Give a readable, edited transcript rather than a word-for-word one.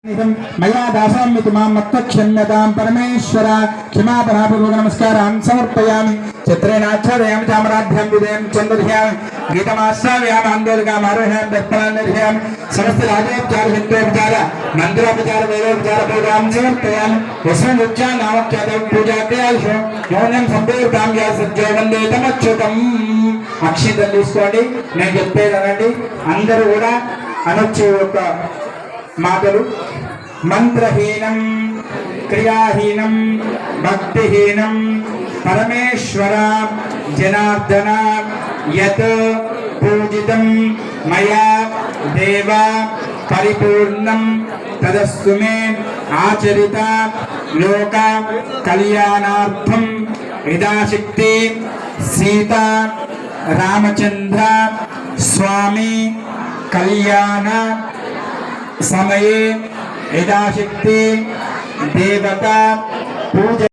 मया दासाम्यति मां मत्तक्षम्यतां परमेश्वर क्षमापणापूर्वक नमस्कारान् समर्पयामि। चित्रेणाच्छादयामि चामराभ्यां विदयं चन्द्रध्यामि गीतमास्वाम्यामि आन्दोलकाम् आरोहयामि दर्पणान् निर्हयामि समस्त राजोपचार हिन्दोपचार मन्त्रोपचार वेदोपचार पूजां समर्पयामि। वसुमुच्चा नामख्यातं पूजाक्रियासु मौनं संपूर्तां या सज्जो वन्दे तमच्युतम्। అక్షింతలు తీసుకోండి, నేను చెప్పేది అనండి. అందరూ కూడా అనొచ్చే ఒక మాటలు. మంత్రహీనం క్రియాహీనం భక్తిహీనం పరమేశ్వర జనార్దన యత్ పూజితం మయా దేవ పరిపూర్ణం తదస్తు మే ఆచరిత లోక కళ్యాణార్థం యథాశక్తి సీతా రామచంద్ర స్వామి కళ్యాణ సమయే యథాశక్తి దేవత పూజ